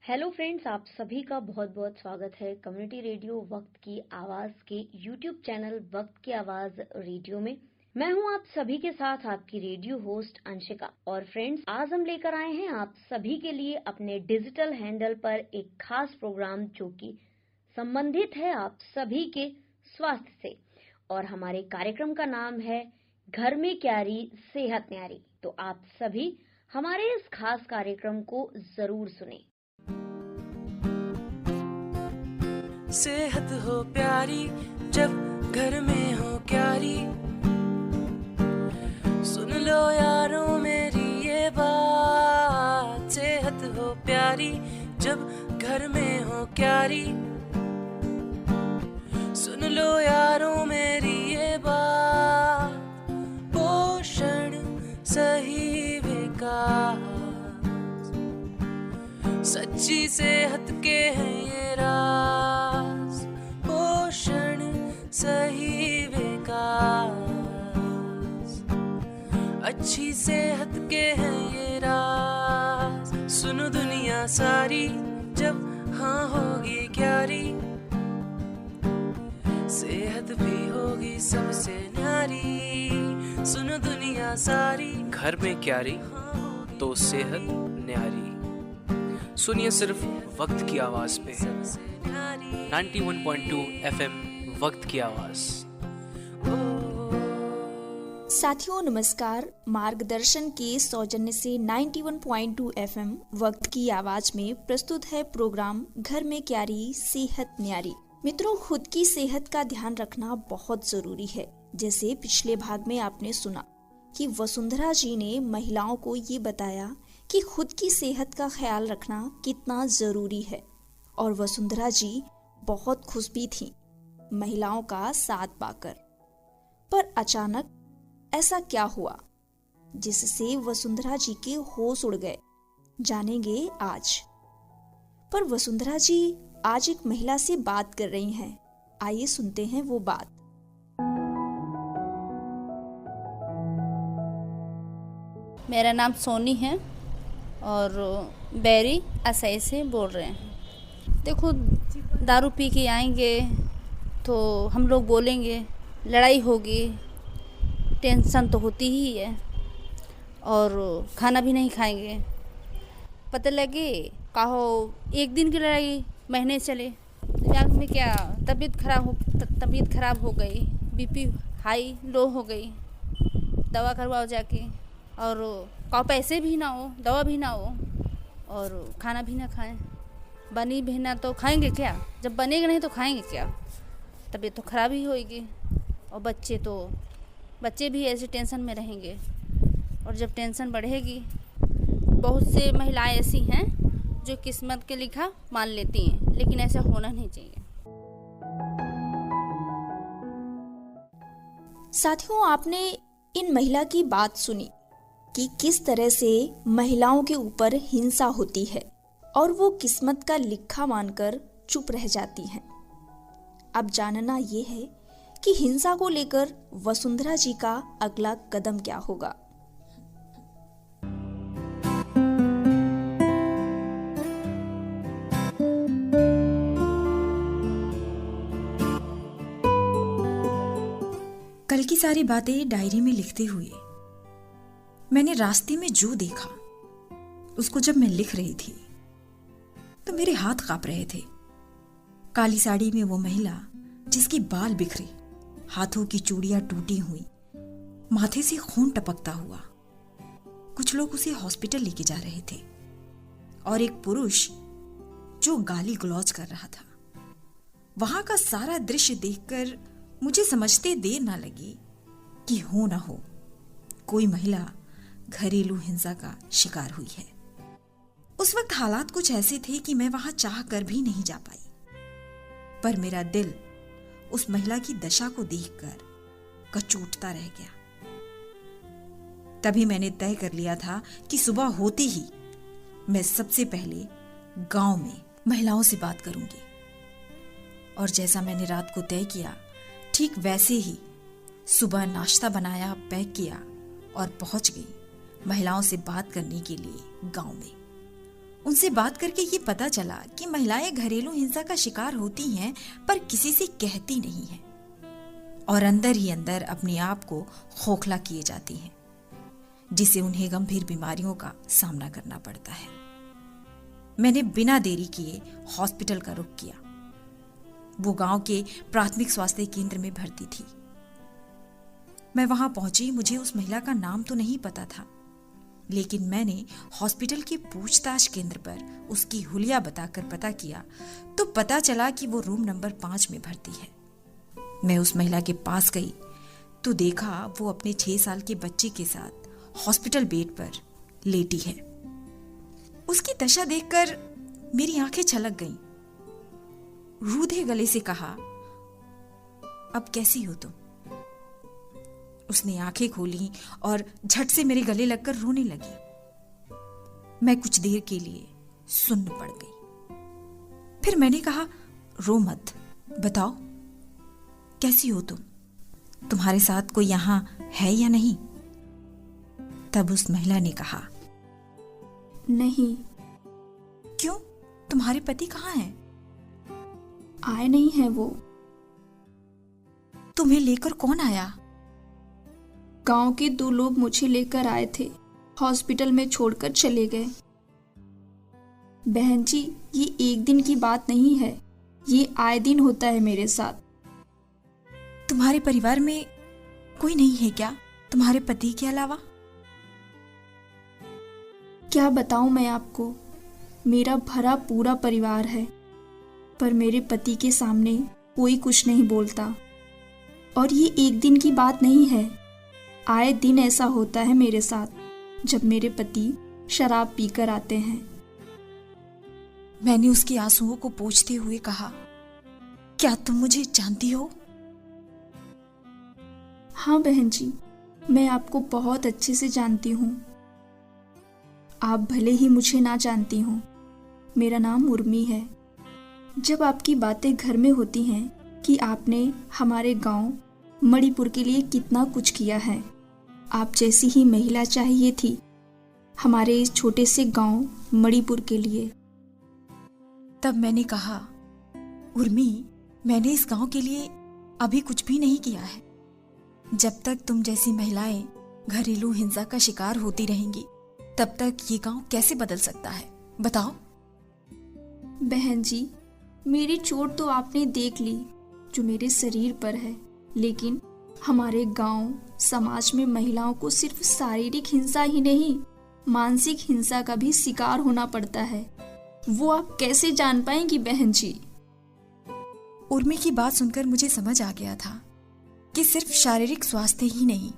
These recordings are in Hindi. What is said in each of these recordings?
हेलो फ्रेंड्स, आप सभी का बहुत बहुत स्वागत है कम्युनिटी रेडियो वक्त की आवाज के यूट्यूब चैनल वक्त की आवाज रेडियो में। मैं हूं आप सभी के साथ आपकी रेडियो होस्ट अंशिका। और फ्रेंड्स, आज हम लेकर आए हैं आप सभी के लिए अपने डिजिटल हैंडल पर एक खास प्रोग्राम जो कि संबंधित है आप सभी के स्वास्थ्य से। और हमारे कार्यक्रम का नाम है घर में क्यारी सेहत न्यारी। तो आप सभी हमारे इस खास कार्यक्रम को जरूर सुने। सेहत हो प्यारी जब घर में हो क्यारी, सुन लो यारों मेरी ये बात। सेहत हो प्यारी जब घर में हो क्यारी, सुन लो यारों मेरी ये बात। पोषण सही विकास, सच्ची सेहत के हैं ये राज। पोषण सही विकास, अच्छी सेहत के हैं ये राज। सुनो दुनिया सारी जब हाँ होगी क्यारी, सेहत भी होगी सबसे न्यारी। सुनो दुनिया सारी, घर में क्यारी तो सेहत न्यारी। सुनिए सिर्फ वक्त की आवाज पे 91.2 FM वक्त की आवाज। साथियों नमस्कार, मार्गदर्शन के सौजन्य से 91.2 FM वक्त की आवाज में प्रस्तुत है प्रोग्राम घर में क्यारी सेहत न्यारी। मित्रों, खुद की सेहत का ध्यान रखना बहुत जरूरी है। जैसे पिछले भाग में आपने सुना कि वसुंधरा जी ने महिलाओं को ये बताया कि खुद की सेहत का ख्याल रखना कितना जरूरी है। और वसुंधरा जी बहुत खुश भी थीं महिलाओं का साथ पाकर। पर अचानक ऐसा क्या हुआ जिससे वसुंधरा जी के होश उड़ गए, जानेंगे आज। पर वसुंधरा जी आज एक महिला से बात कर रही हैं। आइए सुनते हैं वो बात। मेरा नाम सोनी है और बैरी असई से बोल रहे हैं। देखो, दारू पी के आएंगे तो हम लोग बोलेंगे, लड़ाई होगी, टेंशन तो होती ही है, और खाना भी नहीं खाएंगे। पता लगे कहो एक दिन की लड़ाई महीने चले, दिमाग में क्या तबीयत खराब हो गई, बीपी हाई लो हो गई, दवा करवाओ जाके, और कहो पैसे भी ना हो, दवा भी ना हो, और खाना भी ना खाएं। बनी भी ना तो खाएंगे क्या? जब बनेगा नहीं तो खाएंगे क्या? तबीयत तो खराब ही होएगी। और बच्चे भी ऐसे टेंशन में रहेंगे, और जब टेंशन बढ़ेगी, बहुत से महिलाएं ऐसी हैं जो किस्मत के लिखा मान लेती हैं, लेकिन ऐसा होना नहीं चाहिए। साथियों, आपने इन महिला की बात सुनी कि किस तरह से महिलाओं के ऊपर हिंसा होती है और वो किस्मत का लिखा मानकर चुप रह जाती हैं। अब जानना ये है कि हिंसा को लेकर वसुंधरा जी का अगला कदम क्या होगा। कल की सारी बातें डायरी में लिखते हुए मैंने रास्ते में जो देखा उसको जब मैं लिख रही थी तो मेरे हाथ कांप रहे थे। काली साड़ी में वो महिला जिसके बाल बिखरे, हाथों की चूड़ियां टूटी हुई, माथे से खून टपकता हुआ। कुछ लोग उसे हॉस्पिटल लेके जा रहे थे और एक पुरुष जो गाली गलौज कर रहा था। वहां का सारा दृश्य देखकर मुझे समझते देर ना लगी कि हो ना हो कोई महिला घरेलू हिंसा का शिकार हुई है। उस वक्त हालात कुछ ऐसे थे कि मैं वहां चाह कर भी नहीं जा पाई, पर मेरा दिल उस महिला की दशा को देखकर कचोटता रह गया। तभी मैंने तय कर लिया था कि सुबह होते ही मैं सबसे पहले गांव में महिलाओं से बात करूंगी। और जैसा मैंने रात को तय किया, ठीक वैसे ही सुबह नाश्ता बनाया, पैक किया और पहुंच गई महिलाओं से बात करने के लिए गांव में। उनसे बात करके ये पता चला कि महिलाएं घरेलू हिंसा का शिकार होती हैं पर किसी से कहती नहीं हैं और अंदर ही अंदर अपने आप को खोखला किए जाती हैं, जिससे उन्हें गंभीर बीमारियों का सामना करना पड़ता है। मैंने बिना देरी किए हॉस्पिटल का रुख किया। वो गांव के प्राथमिक स्वास्थ्य केंद्र में भर्ती थी। मैं वहां पहुंची। मुझे उस महिला का नाम तो नहीं पता था, लेकिन मैंने हॉस्पिटल के पूछताछ केंद्र पर उसकी हुलिया बताकर पता किया तो पता चला कि वो रूम नंबर 5 में भर्ती है। मैं उस महिला के पास गई तो देखा वो अपने 6 साल के बच्चे के साथ हॉस्पिटल बेड पर लेटी है। उसकी दशा देखकर मेरी आंखें छलक गईं। रूधे गले से कहा, अब कैसी हो तुम? उसने आंखें खोली और झट से मेरे गले लगकर रोने लगी। मैं कुछ देर के लिए सुन्न पड़ गई। फिर मैंने कहा, रो मत, बताओ कैसी हो तुम? तुम्हारे साथ कोई यहां है या नहीं? तब उस महिला ने कहा, नहीं। क्यों? तुम्हारे पति कहाँ हैं? आए नहीं है वो। तुम्हें लेकर कौन आया? गांव के 2 लोग मुझे लेकर आए थे, हॉस्पिटल में छोड़कर चले गए। बहन जी, ये एक दिन की बात नहीं है, ये आए दिन होता है मेरे साथ। तुम्हारे परिवार में कोई नहीं है क्या, तुम्हारे पति के अलावा? क्या बताऊं मैं आपको, मेरा भरा पूरा परिवार है, पर मेरे पति के सामने कोई कुछ नहीं बोलता। और ये एक दिन की बात नहीं है, आए दिन ऐसा होता है मेरे साथ जब मेरे पति शराब पीकर आते हैं। मैंने उसके आंसुओं को पोंछते हुए कहा, क्या तुम मुझे जानती हो? हाँ बहन जी, मैं आपको बहुत अच्छे से जानती हूँ। आप भले ही मुझे ना जानती हो, मेरा नाम उर्मी है। जब आपकी बातें घर में होती हैं कि आपने हमारे गांव मणिपुर के लिए कितना कुछ किया है, आप जैसी ही महिला चाहिए थी हमारे इस छोटे से गांव मणिपुर के लिए। तब मैंने कहा, उर्मी, मैंने इस गांव के लिए अभी कुछ भी नहीं किया है। जब तक तुम जैसी महिलाएं घरेलू हिंसा का शिकार होती रहेंगी, तब तक ये गांव कैसे बदल सकता है, बताओ? बहन जी, मेरी चोट तो आपने देख ली जो मेरे शरीर पर है, लेकिन हमारे गांव समाज में महिलाओं को सिर्फ शारीरिक हिंसा ही नहीं, मानसिक हिंसा का भी शिकार होना पड़ता है। वो आप कैसे जान पाएंगी बहन जी? उर्मी की बात सुनकर मुझे समझ आ गया था कि सिर्फ शारीरिक स्वास्थ्य ही नहीं,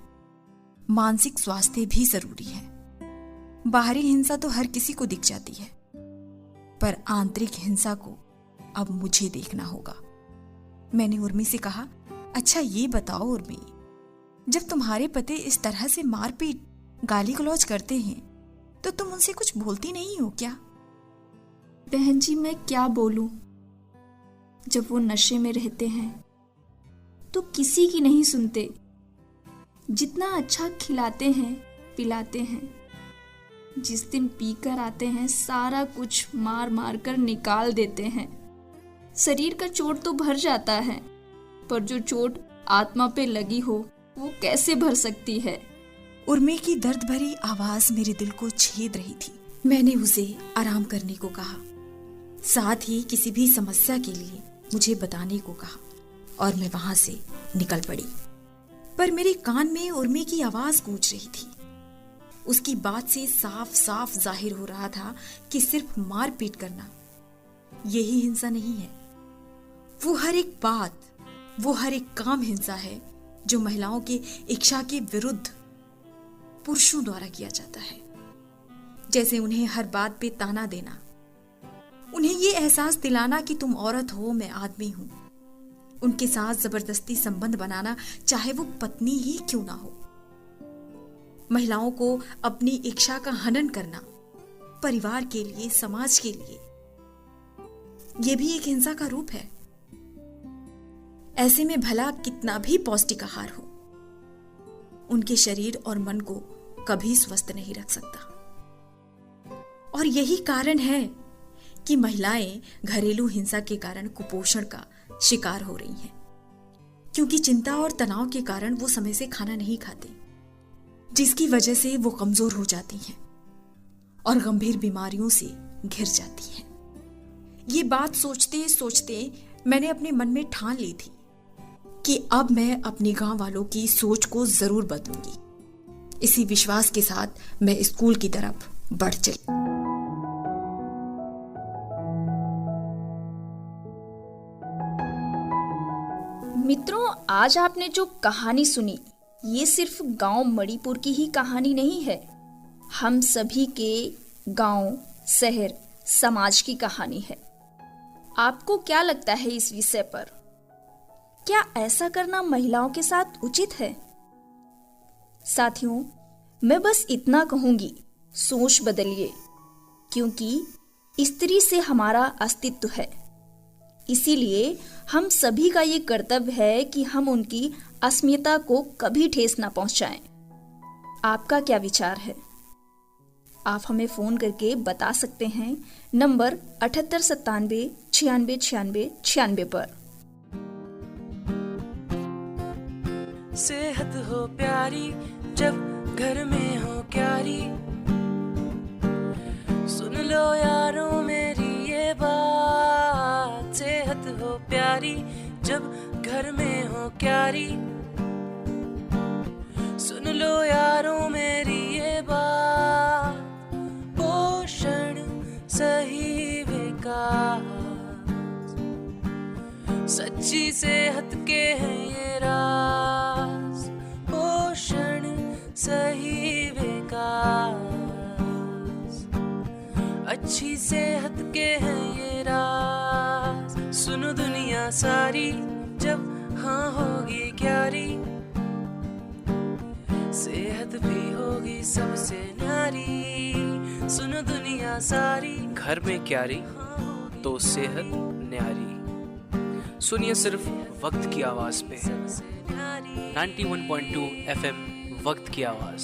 मानसिक स्वास्थ्य भी जरूरी है। बाहरी हिंसा तो हर किसी को दिख जाती है, पर आंतरिक हिंसा को अब मुझे देखना होगा। मैंने उर्मी से कहा, अच्छा ये बताओ उर्मी, जब तुम्हारे पति इस तरह से मारपीट गाली गलौज करते हैं तो तुम उनसे कुछ बोलती नहीं हो क्या? बहन जी, मैं क्या बोलूं? जब वो नशे में रहते हैं तो किसी की नहीं सुनते। जितना अच्छा खिलाते हैं पिलाते हैं, जिस दिन पीकर आते हैं सारा कुछ मार मार कर निकाल देते हैं। शरीर का चोट तो भर जाता है, पर जो चोट आत्मा पे लगी हो वो कैसे भर सकती है? उर्मी की दर्द भरी आवाज मेरे दिल को छेद रही थी। मैंने उसे आराम करने को कहा, साथ ही किसी भी समस्या के लिए मुझे बताने को कहा, और मैं वहां से निकल पड़ी। पर मेरे कान में उर्मी की आवाज गूंज रही थी। उसकी बात से साफ साफ जाहिर हो रहा था कि सिर्फ मारपीट करना यही हिंसा नहीं है। वो हर एक बात, वो हर एक काम हिंसा है जो महिलाओं के इच्छा के विरुद्ध पुरुषों द्वारा किया जाता है। जैसे उन्हें हर बात पे ताना देना, उन्हें ये एहसास दिलाना कि तुम औरत हो, मैं आदमी हूं, उनके साथ जबरदस्ती संबंध बनाना, चाहे वो पत्नी ही क्यों ना हो। महिलाओं को अपनी इच्छा का हनन करना, परिवार के लिए, समाज के लिए, यह भी एक हिंसा का रूप है। ऐसे में भला कितना भी पौष्टिक आहार हो, उनके शरीर और मन को कभी स्वस्थ नहीं रख सकता। और यही कारण है कि महिलाएं घरेलू हिंसा के कारण कुपोषण का शिकार हो रही हैं, क्योंकि चिंता और तनाव के कारण वो समय से खाना नहीं खाती, जिसकी वजह से वो कमजोर हो जाती हैं और गंभीर बीमारियों से घिर जाती हैं। ये बात सोचते सोचते मैंने अपने मन में ठान ली थी कि अब मैं अपने गांव वालों की सोच को जरूर बदलूंगी। इसी विश्वास के साथ मैं स्कूल की तरफ बढ़ चली। मित्रों, आज आपने जो कहानी सुनी, ये सिर्फ गांव मणिपुर की ही कहानी नहीं है, हम सभी के गांव, शहर, समाज की कहानी है। आपको क्या लगता है इस विषय पर? क्या ऐसा करना महिलाओं के साथ उचित है? साथियों, मैं बस इतना कहूंगी, सोच बदलिए, क्योंकि स्त्री से हमारा अस्तित्व है। इसीलिए हम सभी का ये कर्तव्य है कि हम उनकी अस्मिता को कभी ठेस ना पहुंचाएं। आपका क्या विचार है? आप हमें फोन करके बता सकते हैं नंबर 7897 96 96 96 पर। सेहत हो प्यारी जब घर में हो क्यारी, सुन लो यारों मेरी ये बात। सेहत हो प्यारी जब घर में हो क्यारी, सुन लो यारों मेरी ये बात। पोषण सही विकास, सच्ची सेहत के हैं ये राज। पोषण सही विकास, अच्छी सेहत के हैं ये राज। सुनो दुनिया सारी जब हाँ होगी क्यारी, सेहत भी होगी सबसे न्यारी। सुनो दुनिया सारी, घर में क्यारी तो सेहत न्यारी। सुनिए सिर्फ वक्त की आवाज पे 91.2 FM वक्त की आवाज।